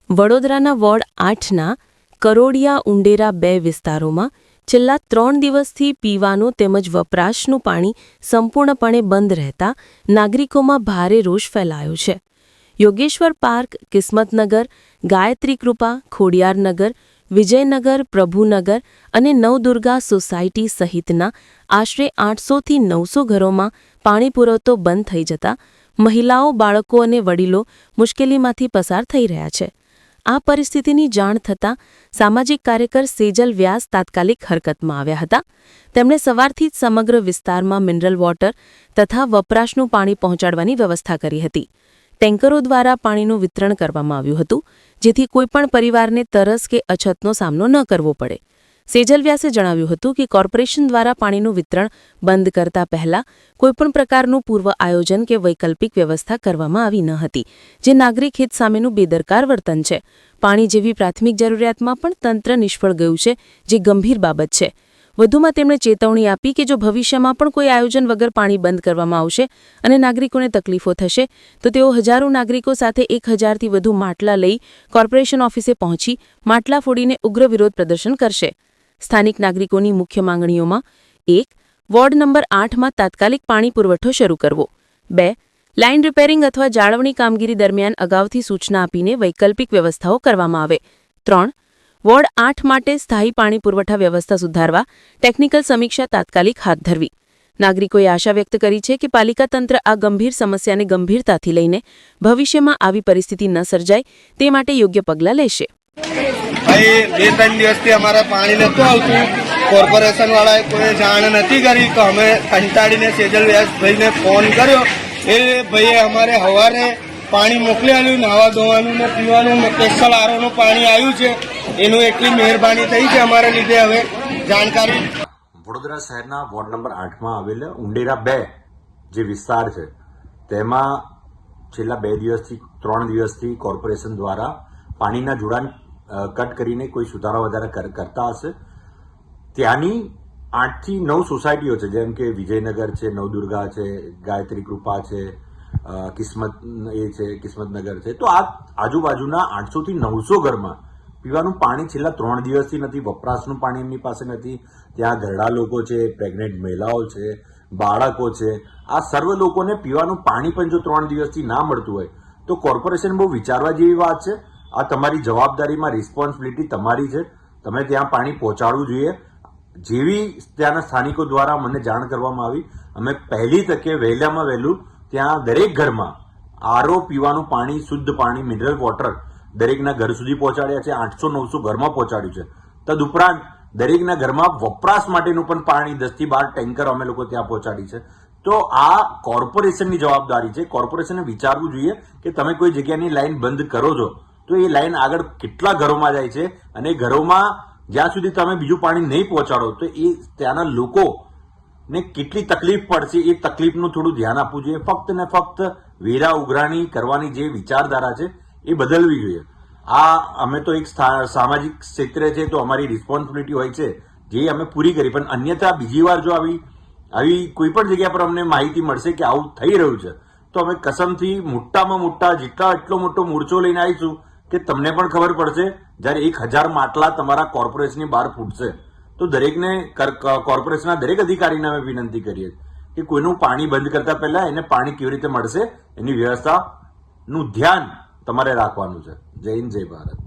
વડોદરાના વોર્ડ 8ના કરોડિયા ઉંડેરા 2 વિસ્તારોમાં છેલ્લા 3 દિવસથી પીવાનું તેમજ વપરાશનું પાણી સંપૂર્ણપણે બંધ રહેતા નાગરિકોમાં ભારે રોષ ફેલાયો છે. યોગેશ્વર પાર્ક, કિસ્મતનગર, ગાયત્રી કૃપા, ખોડિયારનગર, વિજયનગર, પ્રભુનગર અને નવદુર્ગા સોસાયટી સહિતના આશરે 800થી 900 ઘરોમાં પાણી પુરવઠો બંધ થઈ જતા મહિલાઓ, બાળકો અને વડીલો મુશ્કેલીમાંથી પસાર થઈ રહ્યા છે. આ પરિસ્થિતિની જાણ થતાં સામાજિક કાર્યકર સેજલ વ્યાસ તાત્કાલિક હરકતમાં આવ્યા હતા. તેમણે સવારથી જ સમગ્ર વિસ્તારમાં મિનરલ વોટર તથા વપરાશનું પાણી પહોંચાડવાની વ્યવસ્થા કરી હતી. ટેન્કરો દ્વારા પાણીનું વિતરણ કરવામાં આવ્યું હતું, જેથી કોઈપણ પરિવારને તરસ કે અછતનો સામનો ન કરવો પડે. સેજલ વ્યાસે જણાવ્યું હતું કે કોર્પોરેશન દ્વારા પાણીનું વિતરણ બંધ કરતા પહેલા કોઈપણ પ્રકારનું પૂર્વ આયોજન કે વૈકલ્પિક વ્યવસ્થા કરવામાં આવી ન હતી, જે નાગરિક હિત સામેનું બેદરકાર વર્તન છે. પાણી જેવી પ્રાથમિક જરૂરિયાતમાં પણ તંત્ર નિષ્ફળ ગયું છે, જે ગંભીર બાબત છે. વધુમાં તેમણે ચેતવણી આપી કે જો ભવિષ્યમાં પણ કોઈ આયોજન વગર પાણી બંધ કરવામાં આવશે અને નાગરિકોને તકલીફો થશે તો તેઓ હજારો નાગરિકો સાથે 1000થી વધુ માટલા લઈ કોર્પોરેશન ઓફિસે પહોંચી માટલા ફોડીને ઉગ્ર વિરોધ પ્રદર્શન કરશે. સ્થાનિક નાગરિકોની મુખ્ય માંગણીઓમાં 1. વોર્ડ નંબર 8માં તાત્કાલિક પાણી પુરવઠો શરૂ કરવો. 2. લાઇન રિપેરિંગ અથવા જાળવણી કામગીરી દરમિયાન અગાઉથી સૂચના આપીને વૈકલ્પિક વ્યવસ્થાઓ કરવામાં આવે. 3. વોર્ડ 8 માટે સ્થાયી પાણી પુરવઠા વ્યવસ્થા સુધારવા ટેકનિકલ સમીક્ષા તાત્કાલિક હાથ ધરવી. નાગરિકોએ આશા વ્યક્ત કરી છે કે પાલિકા તંત્ર આ ગંભીર સમસ્યાને ગંભીરતાથી લઈને ભવિષ્યમાં આવી પરિસ્થિતિ ન સર્જાય તે માટે યોગ્ય પગલાં લેશે. ભાઈ 2-3 દિવસથી અમારે પાણી નતું આવતું. કોર્પોરેશન વાળાએ કોઈ જાણ નથી કરી તો અમે કંટાળીને સેજલ વ્યાસ ભાઈને ફોન કર્યો. એ ભાઈએ અમારે સવારે પાણી મોકલી આવ્યું, નાવા ધોવાનું ને પીવાનું સ્પેશિયલ આરોનું પાણી આવ્યું છે. એનું એટલી મહેરબાની થઈ છે અમારા લીધે. હવે જાણકારી વડોદરા શહેરના વોર્ડ નંબર 8માં આવેલા ઉંડેરા 2 જે વિસ્તાર છે તેમાં છેલ્લા 2 દિવસથી 3 દિવસથી કોર્પોરેશન દ્વારા પાણીના જોડાણ કટ કરીને કોઈ સુધારા વધારા કરતા હશે. ત્યાંની 8 થી 9 સોસાયટીઓ છે, જેમ કે વિજયનગર છે, નવદુર્ગા છે, ગાયત્રી કૃપા છે, કિસ્મતનગર છે. તો આ આજુબાજુના 800 થી 900 ઘરમાં પીવાનું પાણી છેલ્લા 3 દિવસથી નથી. વપરાશનું પાણી એમની પાસે નથી. ત્યાં ઘરડા લોકો છે, પ્રેગ્નેન્ટ મહિલાઓ છે, બાળકો છે. આ સર્વ લોકોને પીવાનું પાણી પણ જો 3 દિવસથી ના મળતું હોય તો કોર્પોરેશન બહુ વિચારવા જેવી વાત છે. આ તમારી જવાબદારીમાં રિસ્પોન્સિબિલિટી તમારી છે. તમે ત્યાં પાણી પહોંચાડવું જોઈએ. જેવી ત્યાંના સ્થાનિકો દ્વારા મને જાણ કરવામાં આવી, અમે પહેલી તકે વહેલામાં વહેલું ત્યાં દરેક ઘરમાં આરો પીવાનું પાણી, શુદ્ધ પાણી, મિનરલ વોટર દરેકના ઘર સુધી પહોંચાડ્યા છે. 800-900 ઘરમાં પહોંચાડ્યું છે. તદુપરાંત દરેકના ઘરમાં વપરાશ માટેનું પણ પાણી 10 થી 12 ટેન્કર અમે લોકો ત્યાં પહોંચાડી છે. તો આ કોર્પોરેશનની જવાબદારી છે. કોર્પોરેશને વિચારવું જોઈએ કે તમે કોઈ જગ્યાની લાઈન બંધ કરો છો તો એ લાઈન આગળ કેટલા ઘરોમાં જાય છે અને ઘરોમાં જ્યાં સુધી તમે બીજું પાણી નહીં પહોંચાડો તો એ ત્યાંના લોકોને કેટલી તકલીફ પડશે એ તકલીફનું થોડું ધ્યાન આપવું જોઈએ. ફક્ત ને ફક્ત વેરા ઉઘરાણી કરવાની જે વિચારધારા છે એ બદલવી જોઈએ. આ અમે તો એક સામાજિક ક્ષેત્રે છે તો અમારી રિસ્પોન્સિબિલિટી હોય છે જે અમે પૂરી કરી, પણ અન્યથા બીજી વાર જો આવી કોઈ પણ જગ્યા પર અમને માહિતી મળશે કે આવું થઈ રહ્યું છે તો અમે કસમથી મોટામાં મોટા એટલો મોટો મોરચો લઈને આવીશું કે તમને પણ ખબર પડશે. જ્યારે 1000 માટલા તમારા કોર્પોરેશનની બહાર ફૂટશે તો દરેકને કોર્પોરેશનના દરેક અધિકારીને અમે વિનંતી કરીએ કે કોઈનું પાણી બંધ કરતા પહેલા એને પાણી કેવી રીતે મળશે એની વ્યવસ્થાનું ધ્યાન તમારે રાખવાનું છે. જય હિન્દ, જય ભારત.